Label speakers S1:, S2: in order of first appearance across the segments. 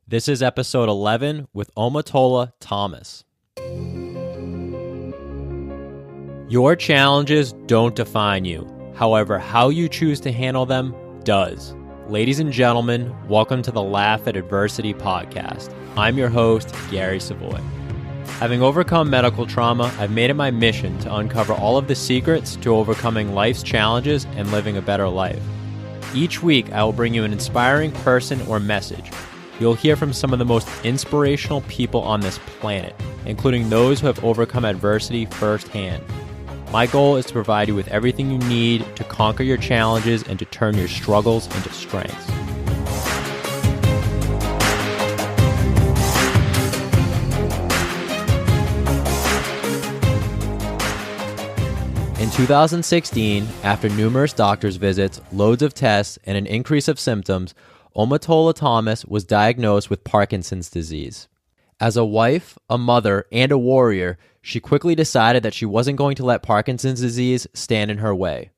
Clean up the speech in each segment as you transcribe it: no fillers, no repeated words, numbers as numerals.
S1: This is episode 11 with Omotola Thomas. Your challenges don't define you. However, how you choose to handle them does. Ladies and gentlemen, welcome to the Laugh at Adversity podcast. I'm your host, Gary Savoy. Having overcome medical trauma, I've made it my mission to uncover all of the secrets to overcoming life's challenges and living a better life. Each week, I will bring you an inspiring person or message. You'll hear from some of the most inspirational people on this planet, including those who have overcome adversity firsthand. My goal is to provide you with everything you need to conquer your challenges and to turn your struggles into strengths. In 2016, after numerous doctor's visits, loads of tests, and an increase of symptoms, Omotola Thomas was diagnosed with Parkinson's disease. As a wife, a mother, and a warrior, she quickly decided that she wasn't going to let Parkinson's disease stand in her way.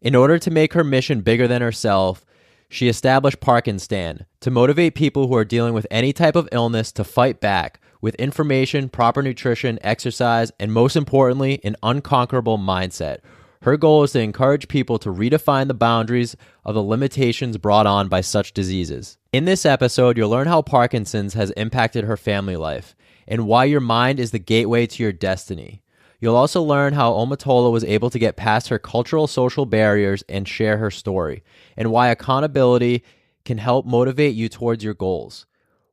S1: In order to make her mission bigger than herself, she established ParkinStand to motivate people who are dealing with any type of illness to fight back with information, proper nutrition, exercise, and most importantly, an unconquerable mindset. Her goal is to encourage people to redefine the boundaries of the limitations brought on by such diseases. In this episode, you'll learn how Parkinson's has impacted her family life and why your mind is the gateway to your destiny. You'll also learn how Omotola was able to get past her cultural social barriers and share her story, and why accountability can help motivate you towards your goals.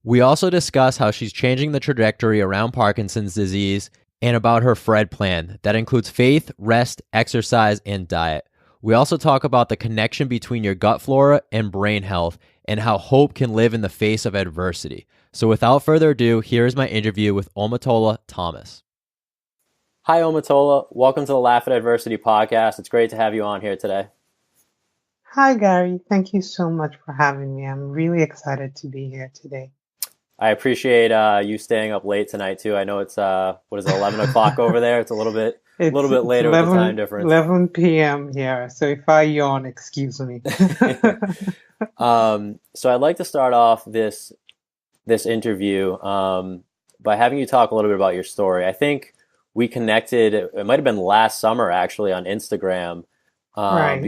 S1: We also discuss how she's changing the trajectory around Parkinson's disease and about her FRED plan that includes faith, rest, exercise, and diet. We also talk about the connection between your gut flora and brain health and how hope can live in the face of adversity. So without further ado, here is my interview with Omotola Thomas. Hi, Omotola. Welcome to the Laugh at Adversity podcast. It's great to have you on here today.
S2: Hi, Gary. Thank you so much for having me. I'm really excited to be here today.
S1: I appreciate you staying up late tonight too. I know it's 11 o'clock over there. It's a little bit later 11, with the time difference.
S2: 11 p.m. here. So if I yawn, excuse me.
S1: So I'd like to start off this interview by having you talk a little bit about your story. I think we connected. It might have been last summer actually on Instagram.
S2: Right.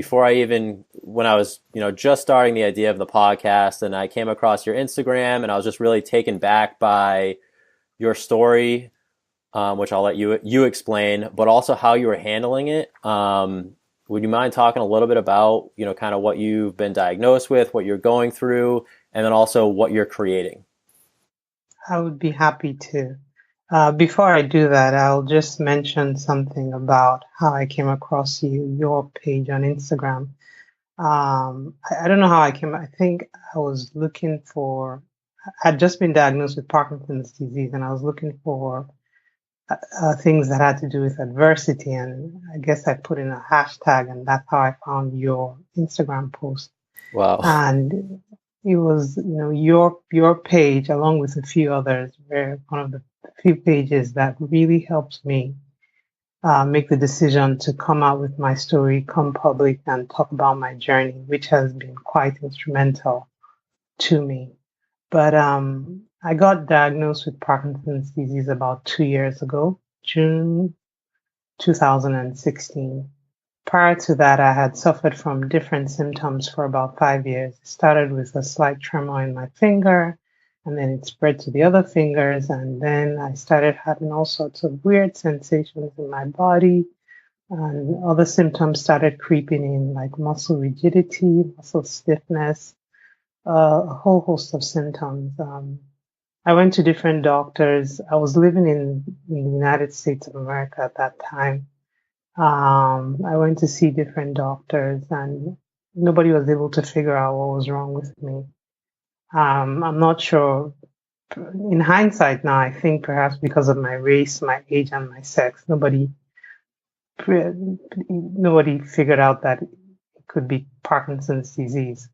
S1: When I was, just starting the idea of the podcast, and I came across your Instagram, and I was just really taken back by your story, which I'll let you explain, but also how you were handling it. Would you mind talking a little bit about, kind of what you've been diagnosed with, what you're going through, and then also what you're creating?
S2: I would be happy to. Before I do that, I'll just mention something about how I came across your page on Instagram. I don't know how I think I was I'd just been diagnosed with Parkinson's disease, and I was looking for things that had to do with adversity. And I guess I put in a hashtag, and that's how I found your Instagram post.
S1: Wow.
S2: And it was, your page, along with a few others, were one of the few pages that really helped me make the decision to come out with my story, come public, and talk about my journey, which has been quite instrumental to me. But I got diagnosed with Parkinson's disease about 2 years ago, June 2016. Prior to that, I had suffered from different symptoms for about 5 years. It started with a slight tremor in my finger, and then it spread to the other fingers, and then I started having all sorts of weird sensations in my body, and other symptoms started creeping in, like muscle rigidity, muscle stiffness, a whole host of symptoms. I went to different doctors. I was living in the United States of America at that time. I went to see different doctors, and nobody was able to figure out what was wrong with me. I'm not sure. In hindsight now, I think perhaps because of my race, my age, and my sex, nobody figured out that it could be Parkinson's disease.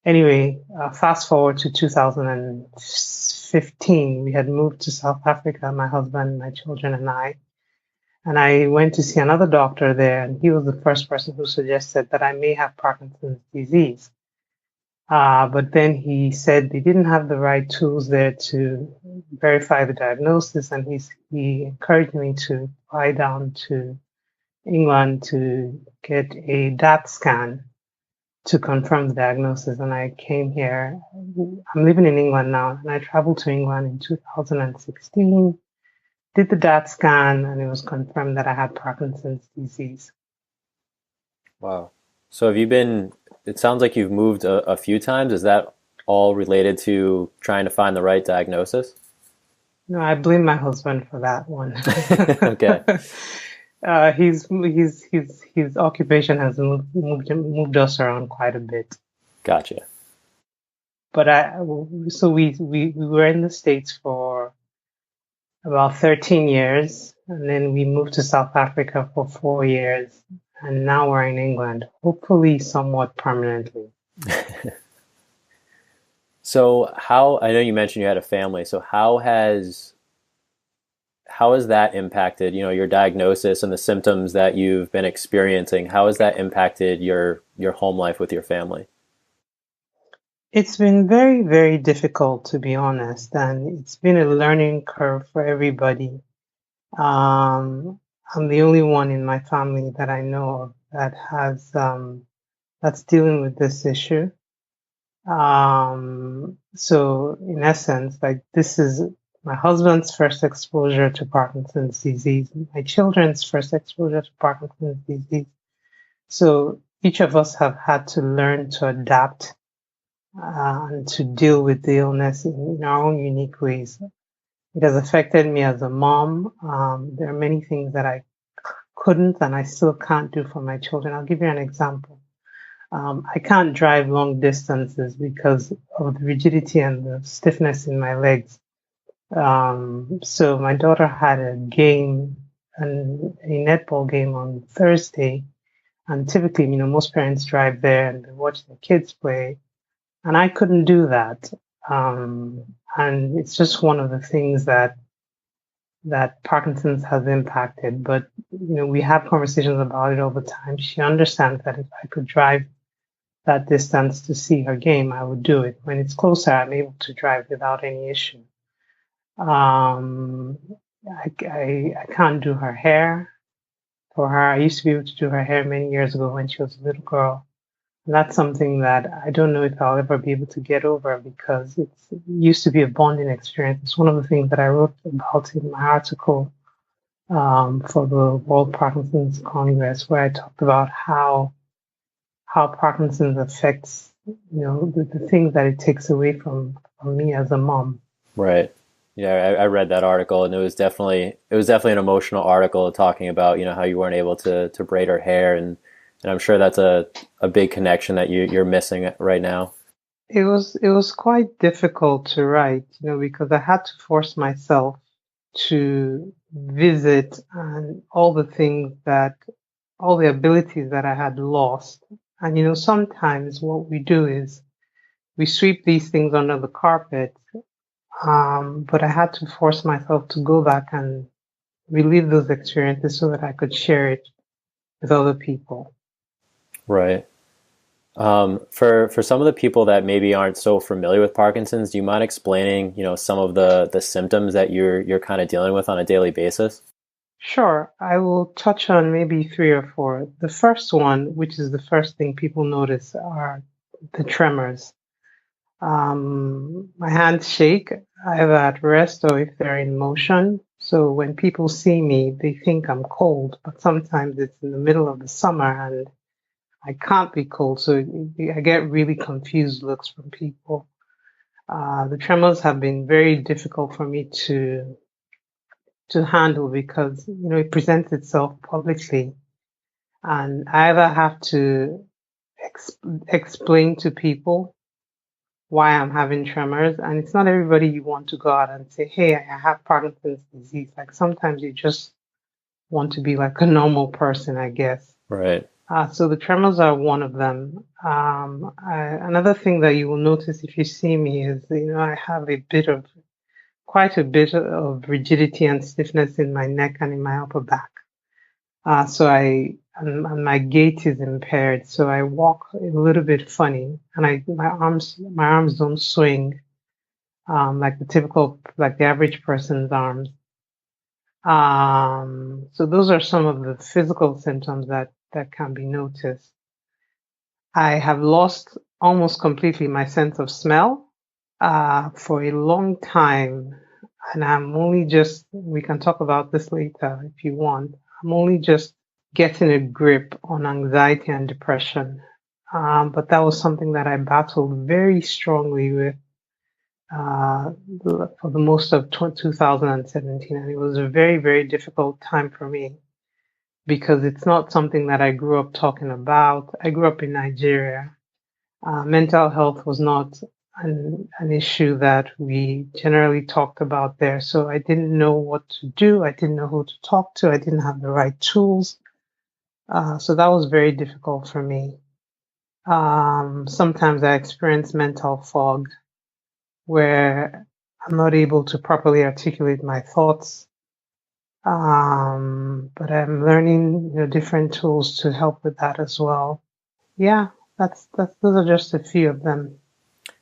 S2: Anyway, fast forward to 2015, we had moved to South Africa, my husband, my children, and I. And I went to see another doctor there, and he was the first person who suggested that I may have Parkinson's disease. But then he said they didn't have the right tools there to verify the diagnosis, and he encouraged me to fly down to England to get a DAT scan to confirm the diagnosis. And I came here. I'm living in England now, and I traveled to England in 2016, did the DAT scan, and it was confirmed that I had Parkinson's disease.
S1: Wow. So have you been, it sounds like you've moved a few times. Is that all related to trying to find the right diagnosis?
S2: No, I blame my husband for that one.
S1: Okay.
S2: His occupation has moved us around quite a bit.
S1: Gotcha.
S2: But we were in the States for about 13 years, and then we moved to South Africa for 4 years, and now we're in England, hopefully somewhat permanently.
S1: So how, I know you mentioned you had a family, so how has that impacted, your diagnosis and the symptoms that you've been experiencing? How has that impacted your home life with your family?
S2: It's been very, very difficult, to be honest, and it's been a learning curve for everybody. I'm the only one in my family that I know of that has that's dealing with this issue. So in essence, like this is my husband's first exposure to Parkinson's disease, my children's first exposure to Parkinson's disease. So each of us have had to learn to adapt and to deal with the illness in our own unique ways. It has affected me as a mom. There are many things that I couldn't and I still can't do for my children. I'll give you an example. I can't drive long distances because of the rigidity and the stiffness in my legs. So my daughter had a game, a netball game on Thursday, and typically, most parents drive there and they watch their kids play, and I couldn't do that. And it's just one of the things that Parkinson's has impacted. But we have conversations about it all the time. She understands that if I could drive that distance to see her game, I would do it. When it's closer, I'm able to drive without any issue. Um, I can't do her hair for her. I used to be able to do her hair many years ago when she was a little girl. And that's something that I don't know if I'll ever be able to get over because it used to be a bonding experience. It's one of the things that I wrote about in my article for the World Parkinson's Congress, where I talked about how Parkinson's affects, the things that it takes away from me as a mom.
S1: Right. Yeah, I read that article, and it was definitely an emotional article talking about how you weren't able to braid her hair, and I'm sure that's a big connection that you're missing right now.
S2: It was quite difficult to write, because I had to force myself to visit and all the abilities that I had lost. And sometimes what we do is we sweep these things under the carpet. But I had to force myself to go back and relive those experiences so that I could share it with other people.
S1: Right. For some of the people that maybe aren't so familiar with Parkinson's, do you mind explaining, some of the symptoms that you're kind of dealing with on a daily basis?
S2: Sure, I will touch on maybe three or four. The first one, which is the first thing people notice, are the tremors. My hands shake either at rest or if they're in motion. So when people see me, they think I'm cold, but sometimes it's in the middle of the summer and I can't be cold. So I get really confused looks from people. The tremors have been very difficult for me to handle because, it presents itself publicly and I either have to explain to people why I'm having tremors. And it's not everybody you want to go out and say, hey, I have Parkinson's disease. Like sometimes you just want to be like a normal person, I guess.
S1: Right.
S2: So the tremors are one of them. Another thing that you will notice if you see me is, I have quite a bit of rigidity and stiffness in my neck and in my upper back. So and my gait is impaired, so I walk a little bit funny, and my arms don't swing like like the average person's arms. So those are some of the physical symptoms that can be noticed. I have lost almost completely my sense of smell for a long time, and we can talk about this later if you want. I'm only just getting a grip on anxiety and depression. But that was something that I battled very strongly with uh, for the most of 2017. And it was a very, very difficult time for me because it's not something that I grew up talking about. I grew up in Nigeria. Mental health was not an issue that we generally talked about there. So I didn't know what to do. I didn't know who to talk to. I didn't have the right tools. So that was very difficult for me. Sometimes I experience mental fog where I'm not able to properly articulate my thoughts. But I'm learning, different tools to help with that as well. Yeah, those are just a few of them.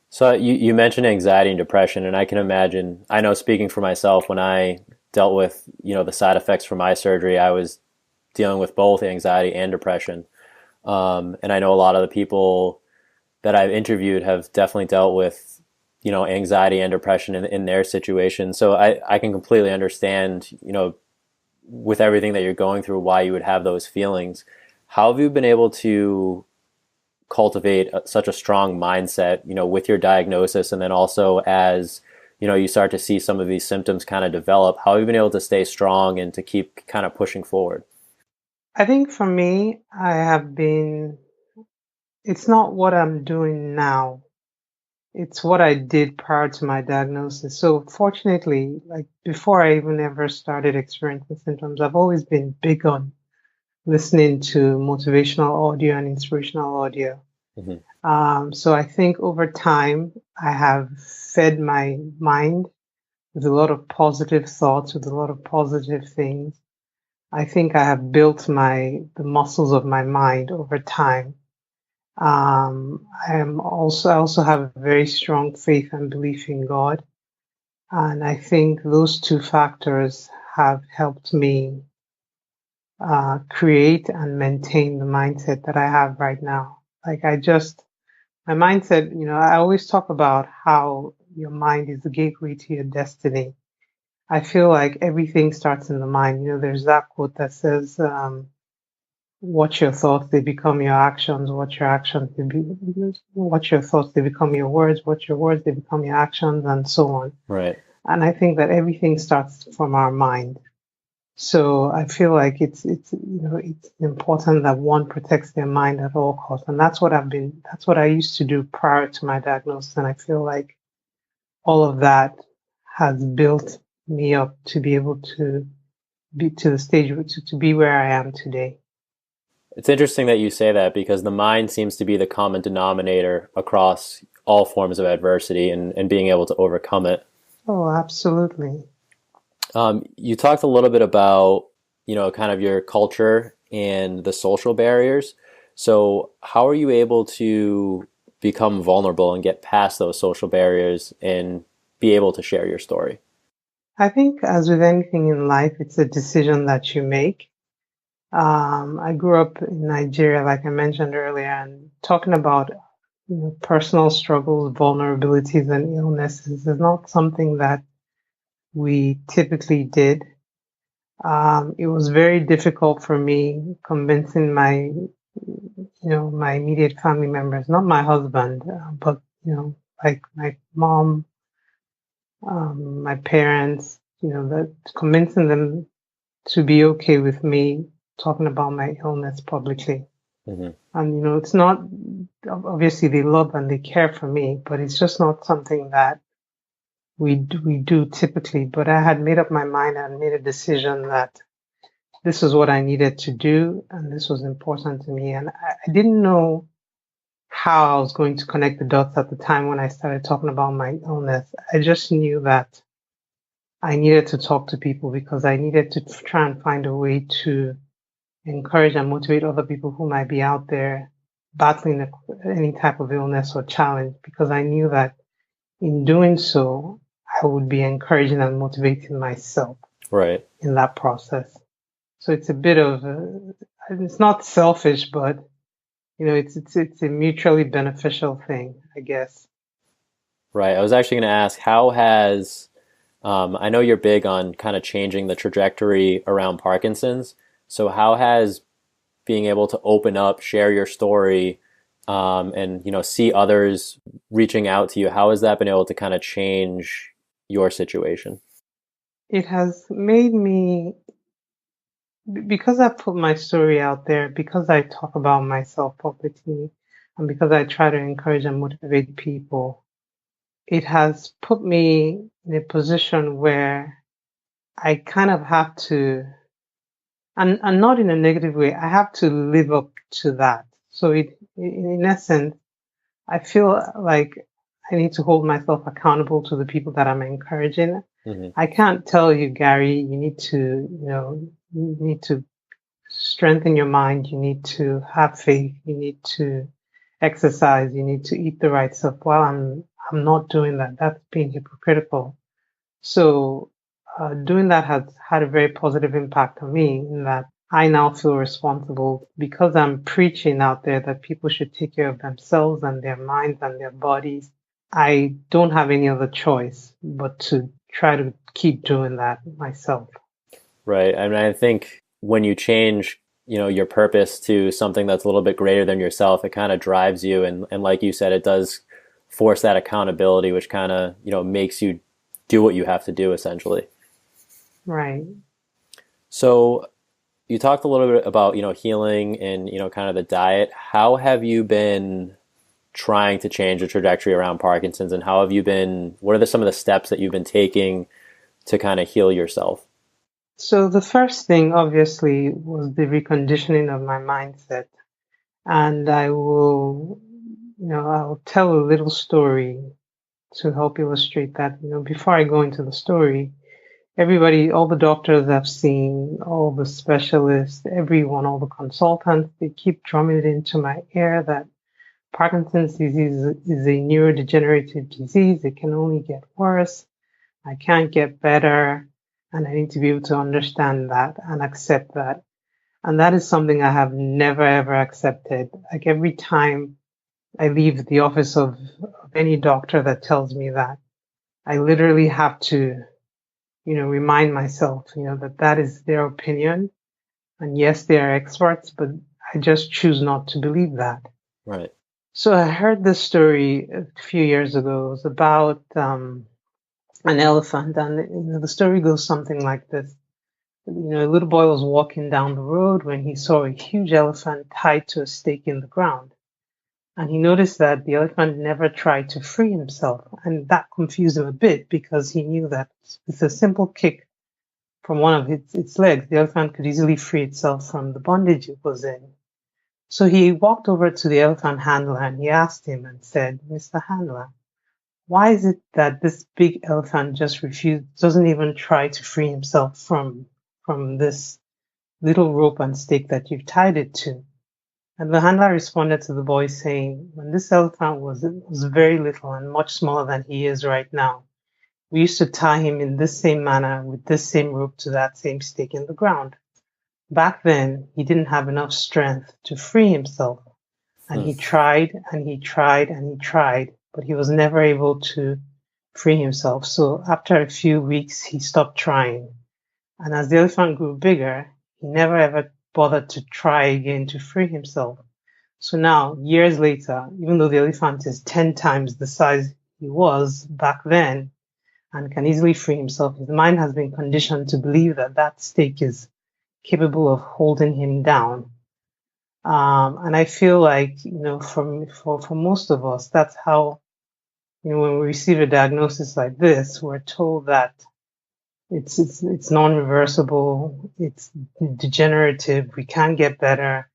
S1: So you mentioned anxiety and depression, and I can imagine, I know speaking for myself, when I dealt with, the side effects from my surgery, I was dealing with both anxiety and depression. And I know a lot of the people that I've interviewed have definitely dealt with, anxiety and depression in their situation. So I can completely understand, with everything that you're going through, why you would have those feelings. How have you been able to cultivate such a strong mindset, with your diagnosis, and then also as, you start to see some of these symptoms kind of develop? How have you been able to stay strong and to keep kind of pushing forward?
S2: I think for me, it's not what I'm doing now. It's what I did prior to my diagnosis. So fortunately, like before I even ever started experiencing symptoms, I've always been big on listening to motivational audio and inspirational audio.
S1: Mm-hmm.
S2: So I think over time, I have fed my mind with a lot of positive thoughts, with a lot of positive things. I think I have built the muscles of my mind over time. I also have a very strong faith and belief in God. And I think those two factors have helped me create and maintain the mindset that I have right now. My mindset, I always talk about how your mind is the gateway to your destiny. I feel like everything starts in the mind. There's that quote that says, "Watch your thoughts; they become your actions. Watch your thoughts; they become your words. Watch your words; they become your actions," and so on.
S1: Right.
S2: And I think that everything starts from our mind. So I feel like it's important that one protects their mind at all costs, and that's what I used to do prior to my diagnosis, and I feel like all of that has built me up to be able to be to the stage to be where I am today.
S1: It's interesting that you say that, because the mind seems to be the common denominator across all forms of adversity, and being able to overcome it.
S2: Oh, absolutely.
S1: You talked a little bit about, kind of your culture and the social barriers. So how are you able to become vulnerable and get past those social barriers and be able to share your story?
S2: I think, as with anything in life, it's a decision that you make. I grew up in Nigeria, like I mentioned earlier, and talking about personal struggles, vulnerabilities, and illnesses is not something that we typically did. It was very difficult for me convincing my immediate family members, not my husband, but like my mom, my parents, that convincing them to be okay with me talking about my illness publicly.
S1: Mm-hmm.
S2: And it's not obviously they love and they care for me, but it's just not something that we do typically. But I had made up my mind and made a decision that this was what I needed to do, and this was important to me. And I didn't know how I was going to connect the dots at the time when I started talking about my illness. I just knew that I needed to talk to people because I needed to try and find a way to encourage and motivate other people who might be out there battling any type of illness or challenge, because I knew that in doing so, I would be encouraging and motivating myself
S1: Right.
S2: in that process. So it's a bit of, it's not selfish, but it's a mutually beneficial thing, I guess.
S1: Right. I was actually going to ask, how has, I know you're big on kind of changing the trajectory around Parkinson's. So how has being able to open up, share your story, and see others reaching out to you, how has that been able to kind of change your situation?
S2: It has made me, because I put my story out there, because I talk about myself publicly, and because I try to encourage and motivate people, it has put me in a position where I kind of have to, and not in a negative way, I have to live up to that. So in essence, I feel like I need to hold myself accountable to the people that I'm encouraging.
S1: Hmm.
S2: I can't tell you, Gary, you need to strengthen your mind. You need to have faith. You need to exercise. You need to eat the right stuff. While I'm not doing that. That's being hypocritical. So doing that has had a very positive impact on me in that I now feel responsible because I'm preaching out there that people should take care of themselves and their minds and their bodies. I don't have any other choice but to try to keep doing that myself.
S1: Right. I mean, I think when you change, your purpose to something that's a little bit greater than yourself, it kind of drives you. And like you said, it does force that accountability, which kind of, makes you do what you have to do essentially.
S2: Right.
S1: So you talked a little bit about, healing and, kind of the diet. How have you been trying to change the trajectory around Parkinson's, and what are some of the steps that you've been taking to kind of heal yourself?
S2: So the first thing, obviously, was the reconditioning of my mindset. And I'll tell a little story to help illustrate that. Before I go into the story, everybody, all the doctors I've seen, all the specialists, everyone, all the consultants, they keep drumming it into my ear that Parkinson's disease is a neurodegenerative disease. It can only get worse. I can't get better. And I need to be able to understand that and accept that. And that is something I have never ever accepted. Like every time I leave the office of any doctor that tells me that, I literally have to, remind myself, that that is their opinion. And yes, they are experts, but I just choose not to believe that.
S1: Right.
S2: So I heard this story a few years ago. It was about an elephant, and the story goes something like this. A little boy was walking down the road when he saw a huge elephant tied to a stake in the ground. And he noticed that the elephant never tried to free himself. And that confused him a bit because he knew that with a simple kick from one of its legs, the elephant could easily free itself from the bondage it was in. So he walked over to the elephant handler and he asked him and said, "Mr. Handler, why is it that this big elephant just doesn't even try to free himself from this little rope and stake that you've tied it to?" And the handler responded to the boy saying, "When this elephant was very little and much smaller than he is right now, we used to tie him in this same manner with this same rope to that same stake in the ground. Back then, he didn't have enough strength to free himself. And
S1: Hmm.
S2: he tried and he tried and he tried, but he was never able to free himself. So after a few weeks, he stopped trying. And as the elephant grew bigger, he never ever bothered to try again to free himself. So now, years later, even though the elephant is 10 times the size he was back then and can easily free himself, his mind has been conditioned to believe that that stake is capable of holding him down. And I feel like, for most of us, that's how, when we receive a diagnosis like this, we're told that it's non-reversible, it's degenerative, we can't get better.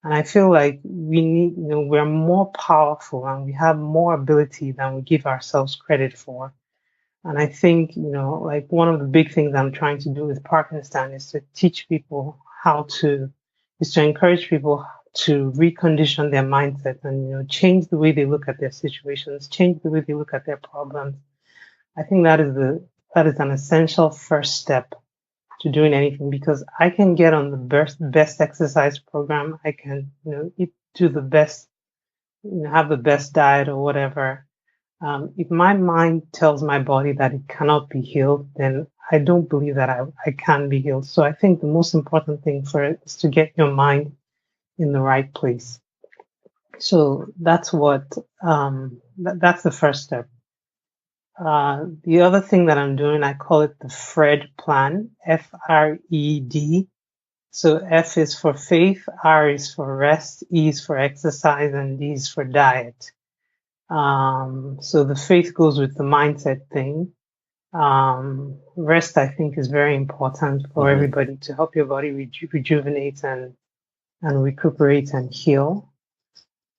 S2: And I feel like we're more powerful and we have more ability than we give ourselves credit for. And I think, like one of the big things I'm trying to do with ParkinStand is to teach people how to is to encourage people to recondition their mindset and, change the way they look at their situations, change the way they look at their problems. I think that is an essential first step to doing anything, because I can get on the best exercise program. I can, do the best, have the best diet or whatever. If my mind tells my body that it cannot be healed, then I don't believe that I can be healed. So I think the most important thing for it is to get your mind in the right place. So that's that's the first step. The other thing that I'm doing, I call it the FRED plan, FRED. So F is for faith, R is for rest, E is for exercise, and D is for diet. So the faith goes with the mindset thing. Rest, I think, is very important for everybody to help your body rejuvenate and recuperate and heal.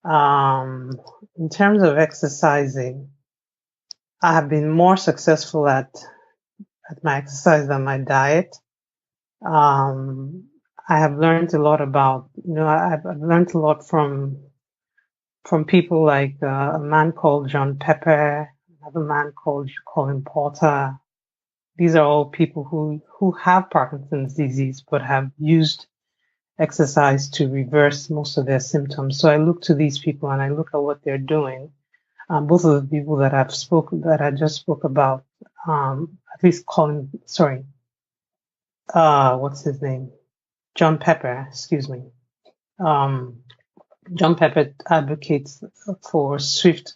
S2: In terms of exercising, I have been more successful at my exercise than my diet. I have learned a lot about, I've learned a lot from people like a man called John Pepper, another man called Colin Porter. These are all people who have Parkinson's disease but have used exercise to reverse most of their symptoms. So I look to these people and I look at what they're doing. Both of the people that I just spoke about, at least what's his name? John Pepper, excuse me. John Pepper advocates for swift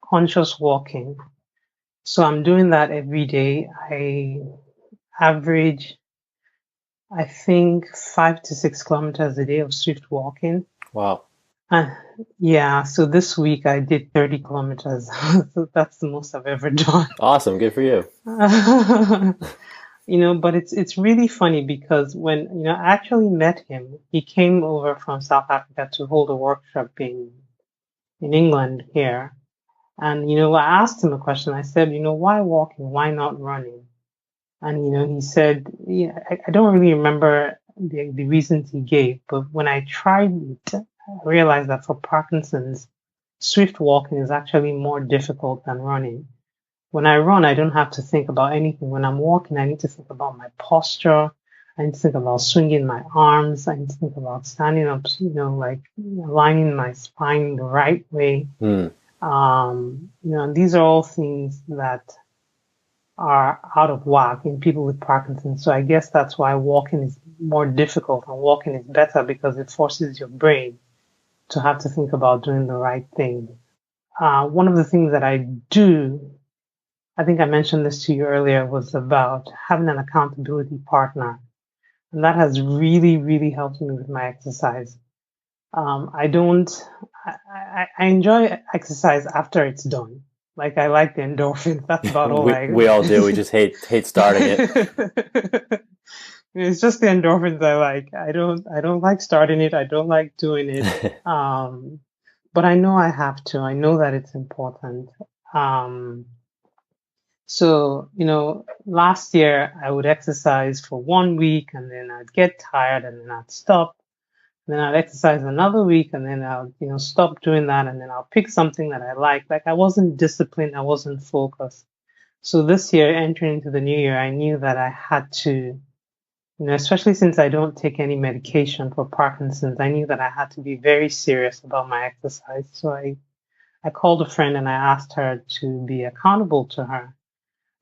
S2: conscious walking. So I'm doing that every day. I average, I think, 5 to 6 kilometers a day of swift walking.
S1: Wow.
S2: Yeah, so this week I did 30 kilometers. So that's the most I've ever done.
S1: Awesome. Good for you.
S2: But it's really funny because when, I actually met him, he came over from South Africa to hold a workshop in England here. And, I asked him a question. I said, why walking? Why not running? And, he said, I don't really remember the reasons he gave, but when I tried it, I realized that for Parkinson's, swift walking is actually more difficult than running. When I run, I don't have to think about anything. When I'm walking, I need to think about my posture. I need to think about swinging my arms. I need to think about standing up, like aligning my spine the right way. And these are all things that are out of whack in people with Parkinson's. So I guess that's why walking is more difficult and walking is better, because it forces your brain to have to think about doing the right thing. One of the things that I do, I think I mentioned this to you earlier, was about having an accountability partner. And that has really, really helped me with my exercise. I enjoy exercise after it's done. Like, I like the endorphins. That's about all
S1: we all do. We just hate starting it.
S2: It's just the endorphins I like. I don't like starting it. I don't like doing it. But I know I have to. I know that it's important. So, last year I would exercise for 1 week and then I'd get tired and then I'd stop. Then I'd exercise another week and then I'll, stop doing that and then I'll pick something that I like. Like, I wasn't disciplined. I wasn't focused. So this year, entering into the new year, I knew that I had to, especially since I don't take any medication for Parkinson's, I knew that I had to be very serious about my exercise. So I called a friend and I asked her to be accountable to her.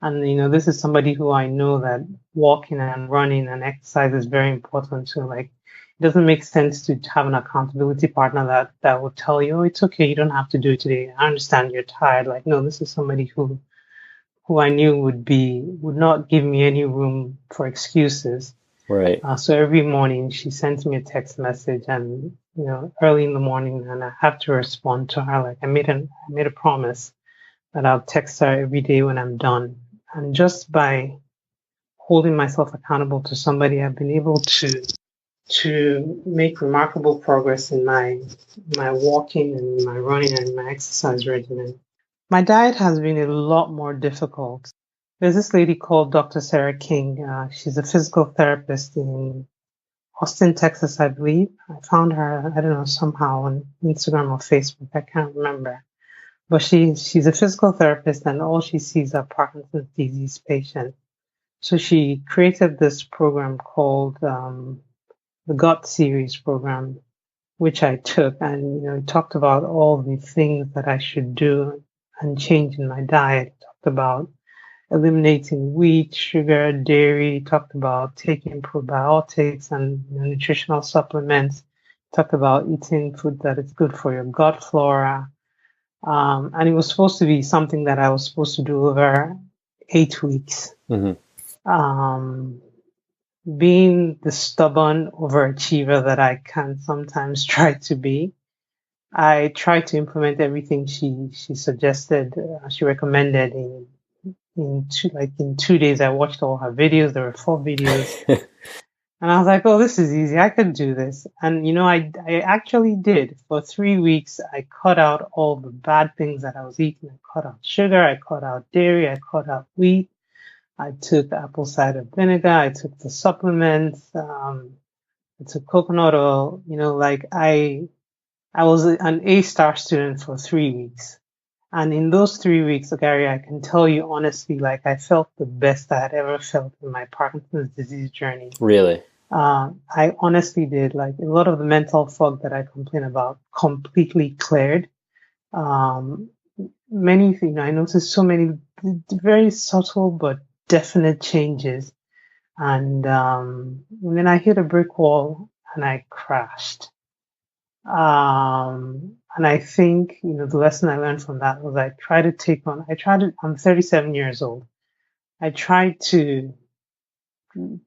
S2: And, this is somebody who I know that walking and running and exercise is very important to. Like, it doesn't make sense to have an accountability partner that will tell you, oh, it's okay, you don't have to do it today. I understand you're tired. Like, no, this is somebody who I knew would not give me any room for excuses.
S1: Right.
S2: So every morning she sends me a text message and, early in the morning, and I have to respond to her. Like, I made a promise that I'll text her every day when I'm done. And just by holding myself accountable to somebody, I've been able to make remarkable progress in my walking and my running and my exercise regimen. My diet has been a lot more difficult. There's this lady called Dr. Sarah King. She's a physical therapist in Austin, Texas, I believe. I found her, I don't know, somehow on Instagram or Facebook. I can't remember. But she's a physical therapist, and all she sees are Parkinson's disease patients. So she created this program called the Gut Series program, which I took, and it talked about all the things that I should do and change in my diet. It talked about eliminating wheat, sugar, dairy, talked about taking probiotics and nutritional supplements, talked about eating food that is good for your gut flora. And it was supposed to be something that I was supposed to do over 8 weeks. Um, being the stubborn overachiever that I can sometimes try to be, I tried to implement everything she suggested, she recommended in 2 days. I watched all her videos. There were 4 videos. And I was like, oh, this is easy. I can do this. And, I actually did. For 3 weeks, I cut out all the bad things that I was eating. I cut out sugar. I cut out dairy. I cut out wheat. I took apple cider vinegar. I took the supplements. I took coconut oil. I was an A-star student for 3 weeks. And in those 3 weeks, Gary, I can tell you honestly, I felt the best I had ever felt in my Parkinson's disease journey.
S1: Really?
S2: I honestly did. A lot of the mental fog that I complain about completely cleared. Many things, I noticed so many very subtle but definite changes. And then I hit a brick wall and I crashed. And I think, the lesson I learned from that was I'm 37 years old. I tried to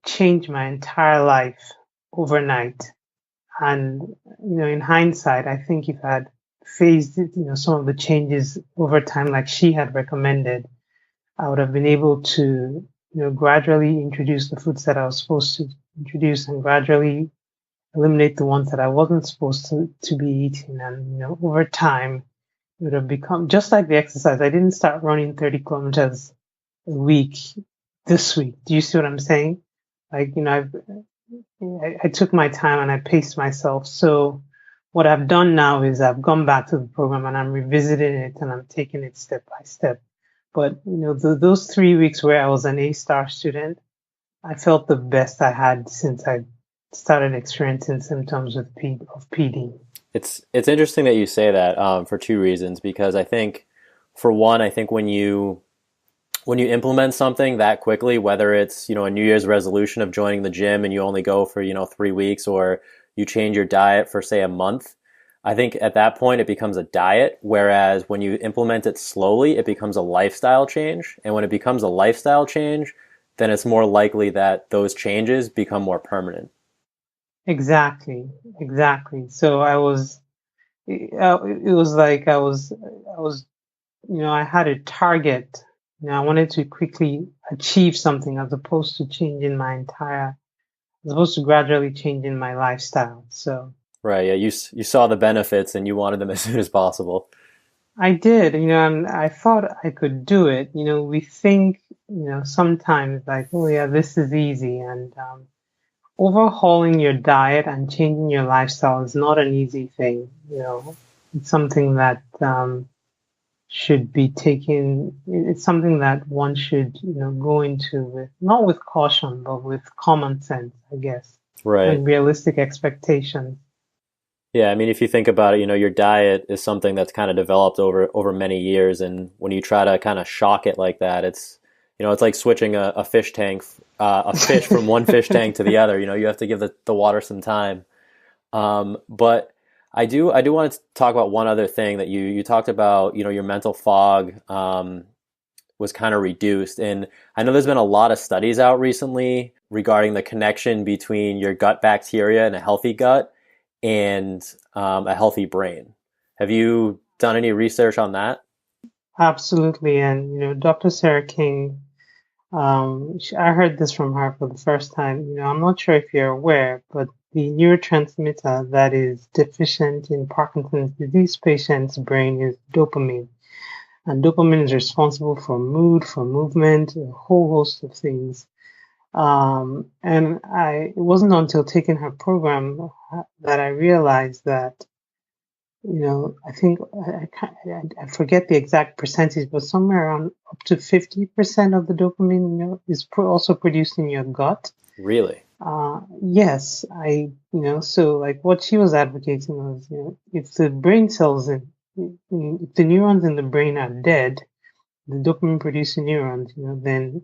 S2: change my entire life overnight. And, in hindsight, I think if I had phased, some of the changes over time, like she had recommended, I would have been able to, gradually introduce the foods that I was supposed to introduce and gradually eliminate the ones that I wasn't supposed to be eating. And, over time, it would have become just like the exercise. I didn't start running 30 kilometers a week this week. Do you see what I'm saying? I took my time and I paced myself. So what I've done now is I've gone back to the program and I'm revisiting it and I'm taking it step by step. But, those 3 weeks where I was an A-star student, I felt the best I had since I started experiencing symptoms of PD.
S1: It's interesting that you say that for two reasons. Because I think, for one, I think when you implement something that quickly, whether it's a New Year's resolution of joining the gym and you only go for 3 weeks, or you change your diet for say a month, I think at that point it becomes a diet. Whereas when you implement it slowly, it becomes a lifestyle change. And when it becomes a lifestyle change, then it's more likely that those changes become more permanent.
S2: Exactly. So it was like I was, I had a target. I wanted to quickly achieve something as opposed to as opposed to gradually changing my lifestyle. So.
S1: Right. Yeah. You saw the benefits and you wanted them as soon as possible.
S2: I did, and I thought I could do it. We think, sometimes oh yeah, this is easy. And, overhauling your diet and changing your lifestyle is not an easy thing. It's something that should be taken. It's something that one should, go into with not with caution, but with common sense, I guess,
S1: Right.
S2: and realistic expectations.
S1: Yeah, I mean, if you think about it, your diet is something that's kind of developed over many years, and when you try to kind of shock it like that, it's it's like switching a fish tank, a fish from one fish tank to the other. You have to give the water some time. But I do want to talk about one other thing that you talked about. Your mental fog was kind of reduced, and I know there's been a lot of studies out recently regarding the connection between your gut bacteria and a healthy gut and a healthy brain. Have you done any research on that?
S2: Absolutely, and Dr. Sarah King. I heard this from her for the first time. I'm not sure if you're aware, but the neurotransmitter that is deficient in Parkinson's disease patients' brain is dopamine. And dopamine is responsible for mood, for movement, a whole host of things. And it wasn't until taking her program that I realized that, I think I forget the exact percentage, but somewhere around up to 50% of the dopamine, is also produced in your gut.
S1: Really?
S2: Yes, so like what she was advocating was, if the brain cells if the neurons in the brain are dead, the dopamine producing neurons, then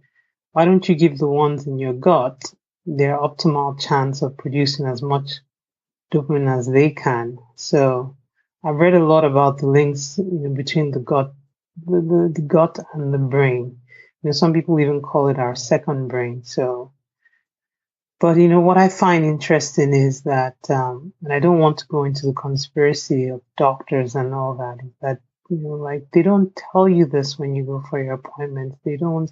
S2: why don't you give the ones in your gut their optimal chance of producing as much dopamine as they can? So I've read a lot about the links, between the gut, the gut and the brain. Some people even call it our second brain. So, but what I find interesting is that, and I don't want to go into the conspiracy of doctors and all that, is that, like they don't tell you this when you go for your appointments. They don't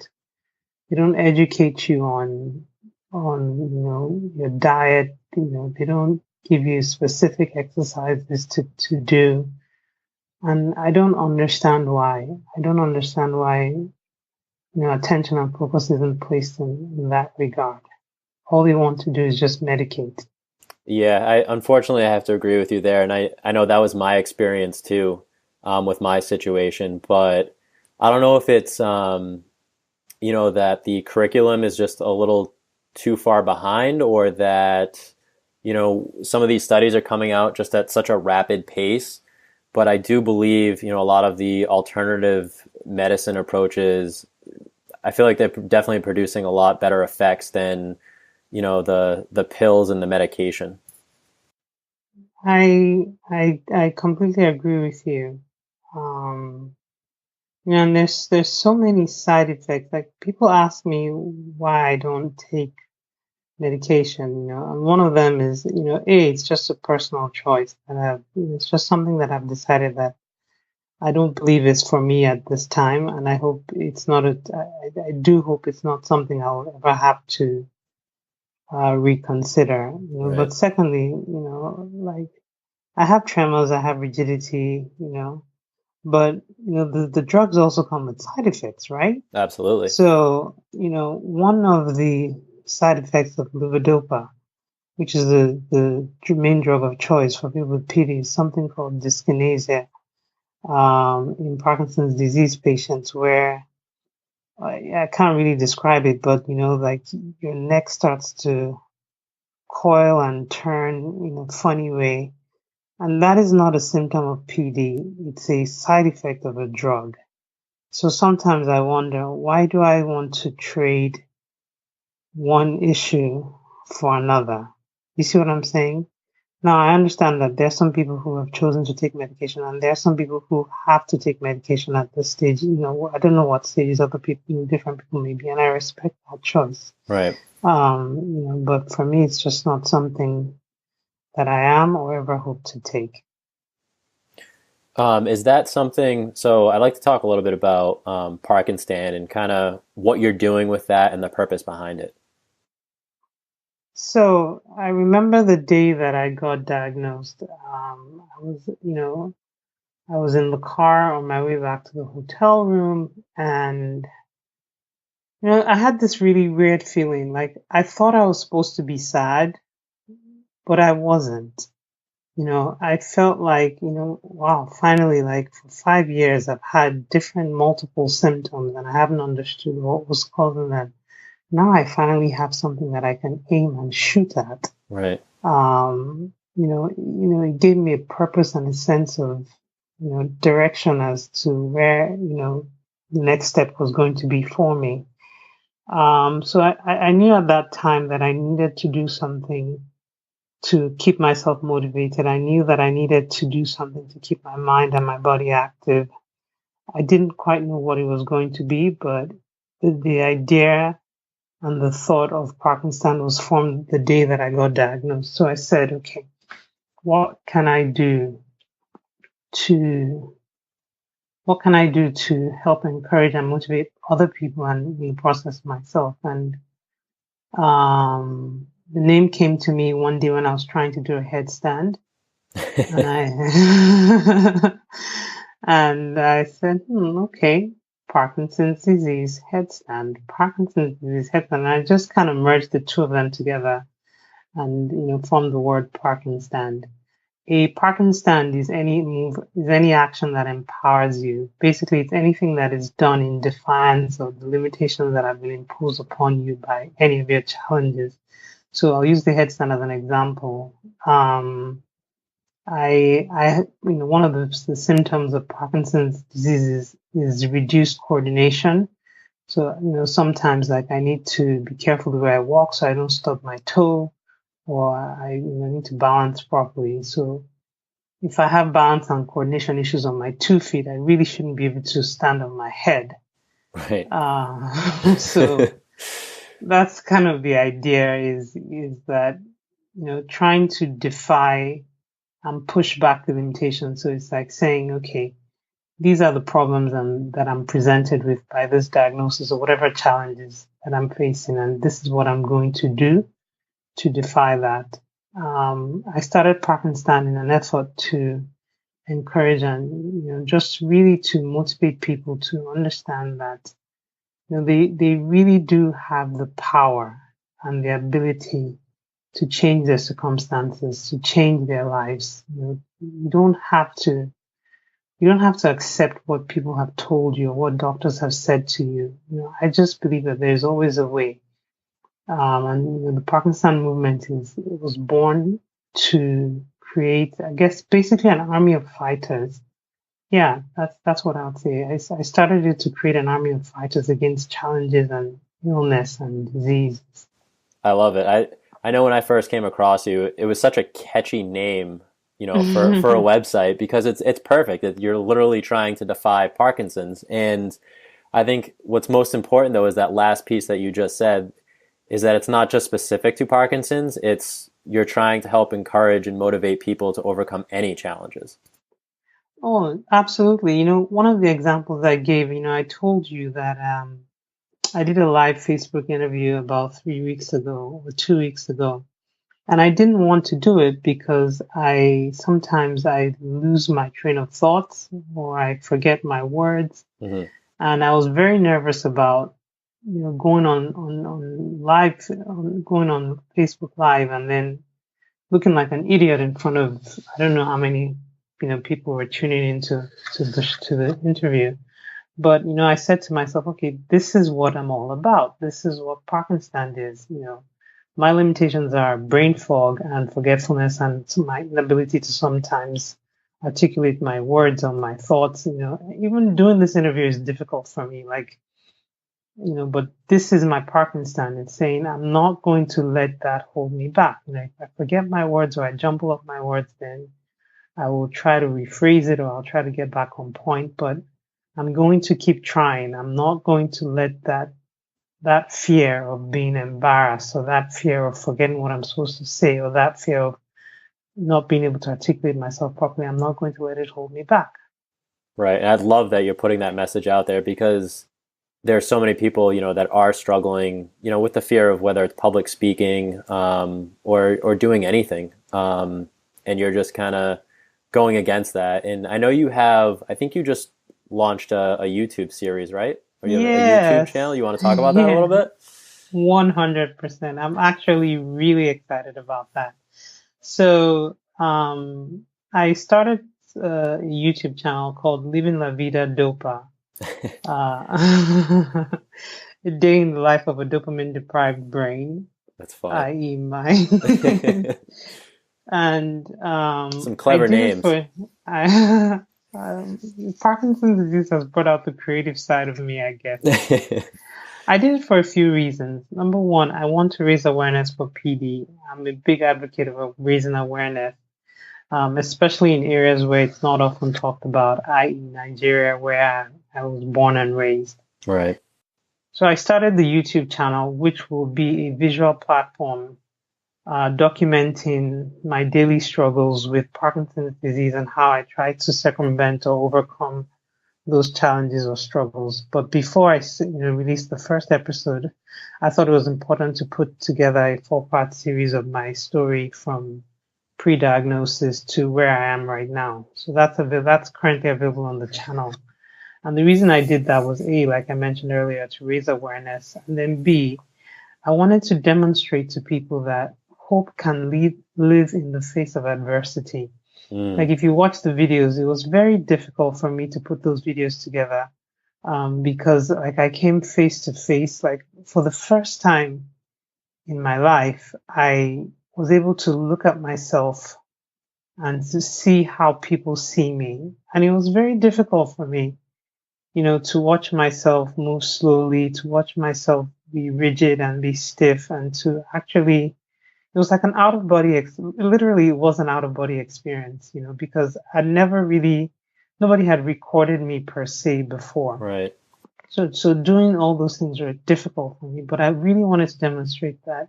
S2: educate you on your diet. They don't give you specific exercises to do. And I don't understand why. I don't understand why, attention and focus isn't placed in that regard. All they want to do is just medicate.
S1: Yeah, unfortunately I have to agree with you there, and I know that was my experience too, with my situation. But I don't know if it's that the curriculum is just a little too far behind, or that some of these studies are coming out just at such a rapid pace. But I do believe a lot of the alternative medicine approaches, I feel like they're definitely producing a lot better effects than the pills and the medication.
S2: I completely agree with you. Um, and there's so many side effects. Like people ask me why I don't take medication, and one of them is, it's just a personal choice that it's just something that I've decided that I don't believe is for me at this time, and I hope it's not I do hope it's not something I'll ever have to reconsider.
S1: Right.
S2: But secondly, like I have tremors, I have rigidity, but the drugs also come with side effects, right?
S1: Absolutely.
S2: So, one of the side effects of levodopa, which is the main drug of choice for people with PD, is something called dyskinesia, in Parkinson's disease patients, where I can't really describe it, but like your neck starts to coil and turn in a funny way. And that is not a symptom of PD, it's a side effect of a drug. So sometimes I wonder, why do I want to trade one issue for another? You see what I'm saying? Now, I understand that there are some people who have chosen to take medication, and there are some people who have to take medication at this stage. I don't know what stages other people, different people may be, and I respect that choice.
S1: Right.
S2: But for me, it's just not something that I am or ever hope to take.
S1: Is that something? So I'd like to talk a little bit about ParkinStand and kind of what you're doing with that and the purpose behind it.
S2: So I remember the day that I got diagnosed. I was in the car on my way back to the hotel room, and I had this really weird feeling. Like I thought I was supposed to be sad, but I wasn't. I felt like, wow, finally, like for 5 years, I've had different multiple symptoms and I haven't understood what was causing them. Now I finally have something that I can aim and shoot at.
S1: Right.
S2: It gave me a purpose and a sense of, direction as to where, the next step was going to be for me. So I knew at that time that I needed to do something to keep myself motivated. I knew that I needed to do something to keep my mind and my body active. I didn't quite know what it was going to be, but the idea and the thought of ParkinStand was formed the day that I got diagnosed. So I said, okay, what can I do to help encourage and motivate other people and in the process myself? And the name came to me one day when I was trying to do a headstand, and I and I said, okay, Parkinson's disease headstand, Parkinson's disease headstand. And I just kind of merged the two of them together and formed the word ParkinStand. A ParkinStand is any move, is any action that empowers you. Basically, it's anything that is done in defiance of the limitations that have been imposed upon you by any of your challenges. So I'll use the headstand as an example. One of the symptoms of Parkinson's disease is reduced coordination. So, sometimes like I need to be careful the way I walk so I don't stub my toe, or I need to balance properly. So if I have balance and coordination issues on my 2 feet, I really shouldn't be able to stand on my head.
S1: Right.
S2: So that's kind of the idea is that, trying to defy and push back the limitations. So it's like saying, okay, these are the problems that I'm presented with by this diagnosis or whatever challenges that I'm facing, and this is what I'm going to do to defy that. I started ParkinStand in an effort to encourage and just really to motivate people to understand that they really do have the power and the ability to change their circumstances, to change their lives. You don't have to accept what people have told you or what doctors have said to you. I just believe that there's always a way. And the ParkinStand movement was born to create, I guess, basically an army of fighters. Yeah, that's what I would say. I started it to create an army of fighters against challenges and illness and disease.
S1: I love it. I know when I first came across you, it was such a catchy name, for a website, because it's perfect. You're literally trying to defy Parkinson's. And I think what's most important though is that last piece that you just said, is that it's not just specific to Parkinson's, you're trying to help encourage and motivate people to overcome any challenges.
S2: Oh, absolutely. One of the examples I gave, I told you that I did a live Facebook interview about 3 weeks ago or 2 weeks ago. And I didn't want to do it because sometimes I lose my train of thoughts or I forget my words.
S1: Mm-hmm.
S2: And I was very nervous about going on live, going on Facebook Live, and then looking like an idiot in front of I don't know how many people were tuning into to the interview. But I said to myself, okay, this is what I'm all about. This is what ParkinStand is. My limitations are brain fog and forgetfulness, and my inability to sometimes articulate my words or my thoughts. Even doing this interview is difficult for me. But this is my ParkinStand. It's saying I'm not going to let that hold me back. If I forget my words or I jumble up my words, then I will try to rephrase it or I'll try to get back on point. But I'm going to keep trying. I'm not going to let that fear of being embarrassed or that fear of forgetting what I'm supposed to say or that fear of not being able to articulate myself properly, I'm not going to let it hold me back.
S1: Right. And I'd love that you're putting that message out there, because there's so many people, that are struggling, with the fear of whether it's public speaking, or doing anything. And you're just kind of going against that. And I know I think you just launched a YouTube series, right? Or you have a YouTube channel. You want to talk about that a little bit?
S2: 100%. I'm actually really excited about that. So I started a YouTube channel called Living La Vida Dopa. A day in the life of a dopamine deprived brain.
S1: That's fun.
S2: I.e. mine. And
S1: some clever names.
S2: Parkinson's disease has brought out the creative side of me, I guess. I did it for a few reasons. Number one, I want to raise awareness for PD. I'm a big advocate of raising awareness, especially in areas where it's not often talked about, i.e. Nigeria, where I was born and raised.
S1: Right.
S2: So I started the YouTube channel, which will be a visual platform documenting my daily struggles with Parkinson's disease and how I try to circumvent or overcome those challenges or struggles. But before I released the first episode, I thought it was important to put together a 4-part series of my story from pre-diagnosis to where I am right now. So that's currently available on the channel. And the reason I did that was A, like I mentioned earlier, to raise awareness, and then B, I wanted to demonstrate to people that hope can live in the face of adversity. Like if you watch the videos, it was very difficult for me to put those videos together, because like I came face to face, like for the first time in my life, I was able to look at myself and to see how people see me. And it was very difficult for me, to watch myself move slowly, to watch myself be rigid and be stiff, and to actually, it was like an out of body, literally, it was an out of body experience, because nobody had recorded me per se before.
S1: Right.
S2: So doing all those things were difficult for me, but I really wanted to demonstrate that,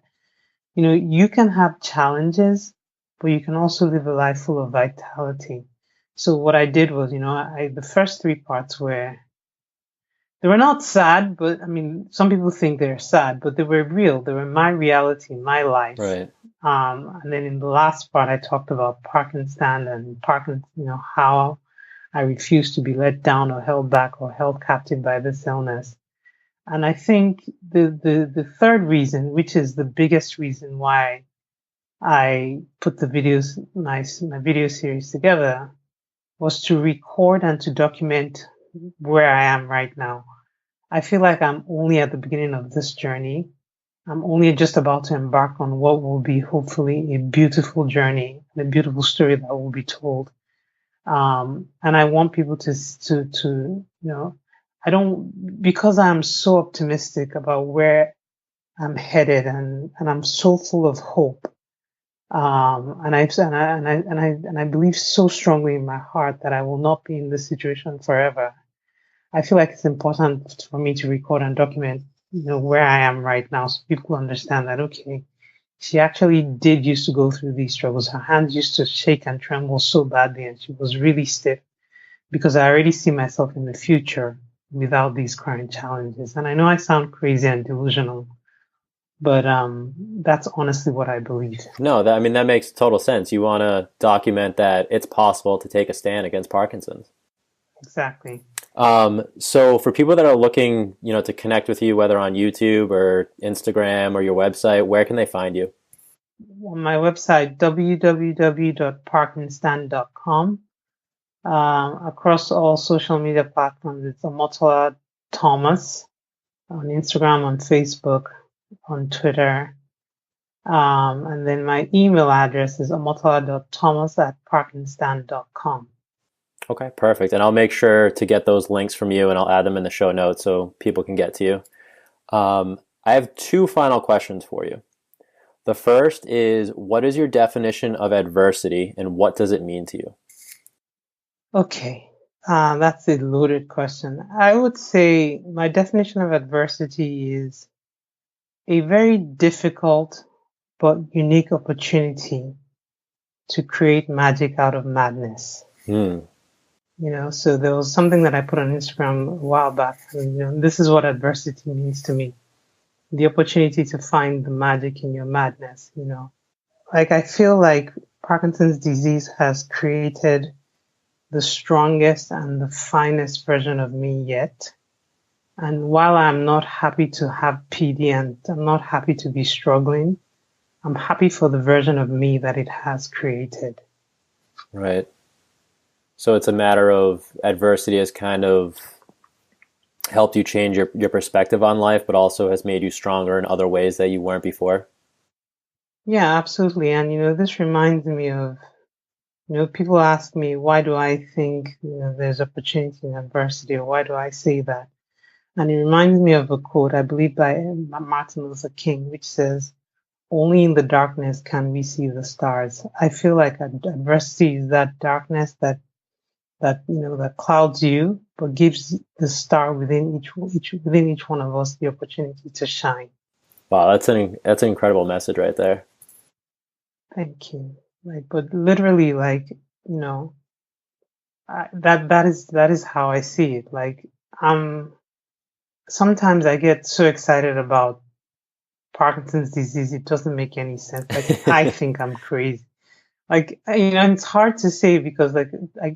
S2: you can have challenges, but you can also live a life full of vitality. So what I did was, the first three parts they were not sad, but I mean, some people think they're sad, but they were real. They were my reality, my life.
S1: Right.
S2: And then in the last part, I talked about ParkinStand and how I refuse to be let down or held back or held captive by this illness. And I think the third reason, which is the biggest reason why I put my video series together, was to record and to document where I am right now. I feel like I'm only at the beginning of this journey. I'm only just about to embark on what will be hopefully a beautiful journey, and a beautiful story that will be told. And I want people I don't, because I'm so optimistic about where I'm headed, and I'm so full of hope. And I believe so strongly in my heart that I will not be in this situation forever. I feel like it's important for me to record and document, where I am right now, so people understand that, okay, she actually did used to go through these struggles. Her hands used to shake and tremble so badly, and she was really stiff, because I already see myself in the future without these current challenges. And I know I sound crazy and delusional, but that's honestly what I believe.
S1: No, that makes total sense. You want to document that it's possible to take a stand against Parkinson's.
S2: Exactly.
S1: So for people that are looking, to connect with you, whether on YouTube or Instagram or your website, where can they find you?
S2: On my website, www.ParkinStand.com. Across all social media platforms, it's Omotola Thomas on Instagram, on Facebook, on Twitter. And then my email address is omotola.thomas@ParkinStand.com.
S1: Okay, perfect. And I'll make sure to get those links from you and I'll add them in the show notes so people can get to you. I have two final questions for you. The first is, what is your definition of adversity and what does it mean to you?
S2: Okay, that's a loaded question. I would say my definition of adversity is a very difficult but unique opportunity to create magic out of madness. So there was something that I put on Instagram a while back. And, this is what adversity means to me. The opportunity to find the magic in your madness, Like I feel like Parkinson's disease has created the strongest and the finest version of me yet. And while I'm not happy to have PD and I'm not happy to be struggling, I'm happy for the version of me that it has created.
S1: Right. So it's a matter of adversity has kind of helped you change your perspective on life, but also has made you stronger in other ways that you weren't before.
S2: Yeah, absolutely. And, this reminds me of, people ask me, why do I think, there's opportunity in adversity, or why do I say that? And it reminds me of a quote, I believe by Martin Luther King, which says, only in the darkness can we see the stars. I feel like adversity is that darkness that clouds you, but gives the star within each one of us the opportunity to shine.
S1: Wow, that's an incredible message right there.
S2: Thank you. But literally, that is how I see it. Sometimes I get so excited about Parkinson's disease, it doesn't make any sense. I think I'm crazy. It's hard to say because I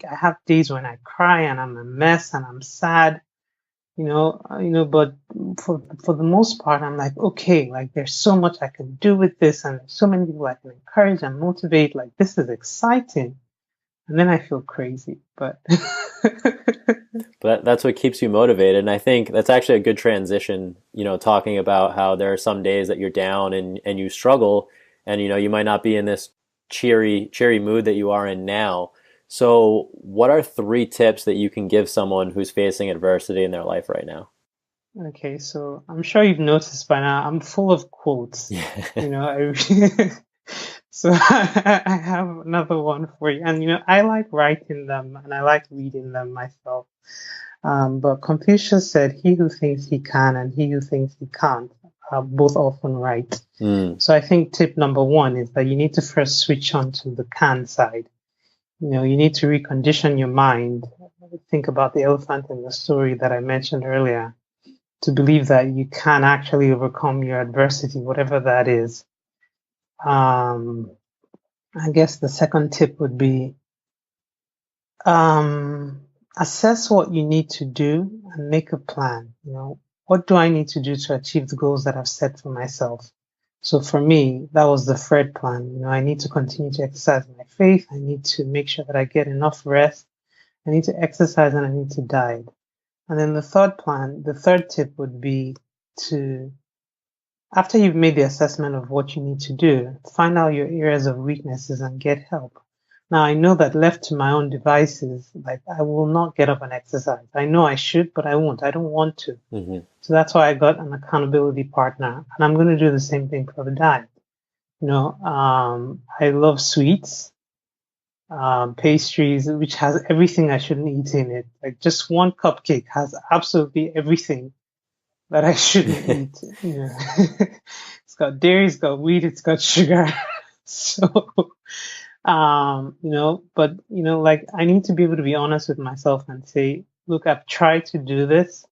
S2: have days when I cry and I'm a mess and I'm sad, but for the most part, I'm like, okay, like there's so much I can do with this, and there's so many people I can encourage and motivate. Like this is exciting, and then I feel crazy, but
S1: But that's what keeps you motivated. And I think that's actually a good transition, talking about how there are some days that you're down and you struggle and, you might not be in this cheery mood that you are in now. So what are three tips that you can give someone who's facing adversity in their life right now?
S2: okay. So I'm sure you've noticed by now I'm full of quotes.
S1: Yeah.
S2: So I have another one for you, and I like writing them and I like reading them myself. But Confucius said, "He who thinks he can and he who thinks he can't are both often right."
S1: Mm,
S2: So I think tip number one is that you need to first switch on to the can side. You need to recondition your mind. Think about the elephant in the story that I mentioned earlier, to believe that you can actually overcome your adversity, whatever that is. Um, I guess the second tip would be um, assess what you need to do and make a plan. What do I need to do to achieve the goals that I've set for myself? So for me, that was the Fred plan. I need to continue to exercise my faith. I need to make sure that I get enough rest. I need to exercise and I need to diet. And then the third tip would be to, after you've made the assessment of what you need to do, find out your areas of weaknesses and get help. Now, I know that left to my own devices, like I will not get up and exercise. I know I should, but I won't. I don't want to.
S1: hmm
S2: So that's why I got an accountability partner. And I'm going to do the same thing for the diet. I love sweets, pastries, which has everything I shouldn't eat in it. Like just one cupcake has absolutely everything that I shouldn't eat. It's got dairy, it's got wheat, it's got sugar. So, but like I need to be able to be honest with myself and say, look, I've tried to do this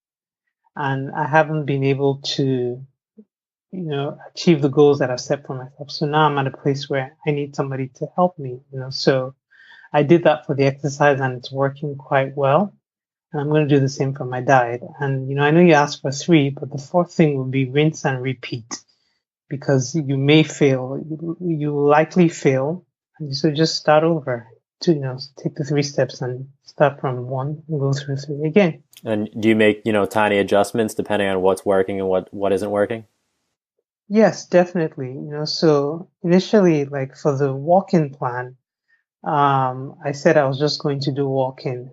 S2: and I haven't been able to, achieve the goals that I've set for myself. So now I'm at a place where I need somebody to help me, so I did that for the exercise and it's working quite well. And I'm going to do the same for my diet. And, I know you asked for three, but the fourth thing will be rinse and repeat because you may fail. You will likely fail. And so just start over to, take the 3 steps and start from one and go through three again.
S1: And do you make, tiny adjustments depending on what's working and what isn't working?
S2: Yes, definitely. So initially, like for the walk-in plan, I said I was just going to do walk-in.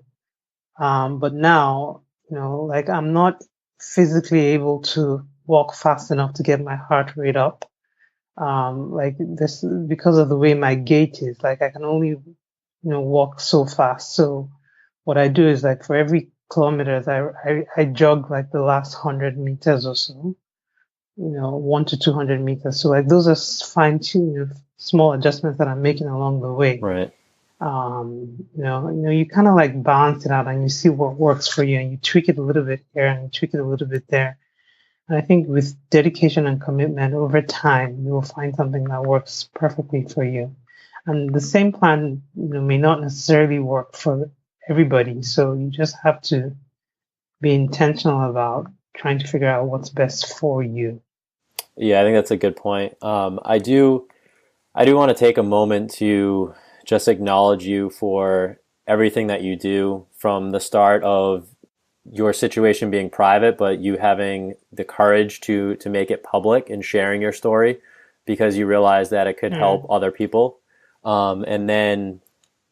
S2: But now, like I'm not physically able to walk fast enough to get my heart rate up. Like this because of the way my gait is, like I can only, walk so fast. So what I do is like for every kilometers, I jog like the last 100 meters or so, 1 to 200 meters. So like those are fine tuned small adjustments that I'm making along the way.
S1: Right.
S2: You kind of like balance it out and you see what works for you and you tweak it a little bit here and you tweak it a little bit there. And I think with dedication and commitment over time, you will find something that works perfectly for you. And the same plan, may not necessarily work for everybody. So you just have to be intentional about trying to figure out what's best for you.
S1: Yeah, I think that's a good point. I do want to take a moment to just acknowledge you for everything that you do from the start of your situation being private, but you having the courage to make it public and sharing your story because you realize that it could help other people. And then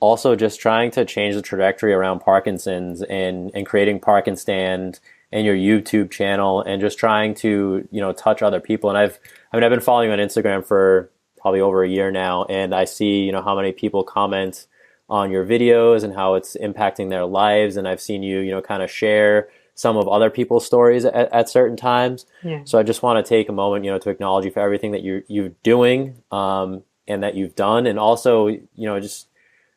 S1: also just trying to change the trajectory around Parkinson's and creating ParkinStand and your YouTube channel and just trying to, touch other people. And I've been following you on Instagram for probably over a year now, and I see, how many people comment on your videos and how it's impacting their lives. And I've seen you, kind of share some of other people's stories at certain times.
S2: Yeah.
S1: So I just want to take a moment, to acknowledge you for everything that you're doing, and that you've done. And also,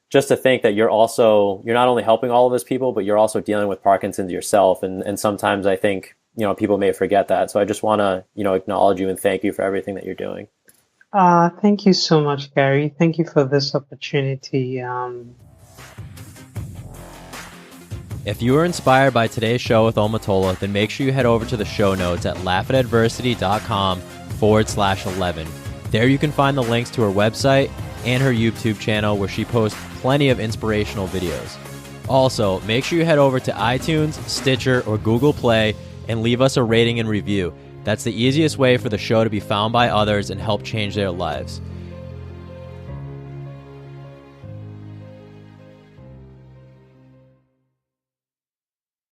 S1: just to think that you're not only helping all of those people, but you're also dealing with Parkinson's yourself. And sometimes I think, people may forget that. So I just want to, acknowledge you and thank you for everything that you're doing.
S2: Thank you so much, Gary. Thank you for this opportunity.
S1: If you were inspired by today's show with Omotola, then make sure you head over to the show notes at laughatadversity.com/11. There you can find the links to her website and her YouTube channel where she posts plenty of inspirational videos. Also, make sure you head over to iTunes, Stitcher, or Google Play and leave us a rating and review. That's the easiest way for the show to be found by others and help change their lives.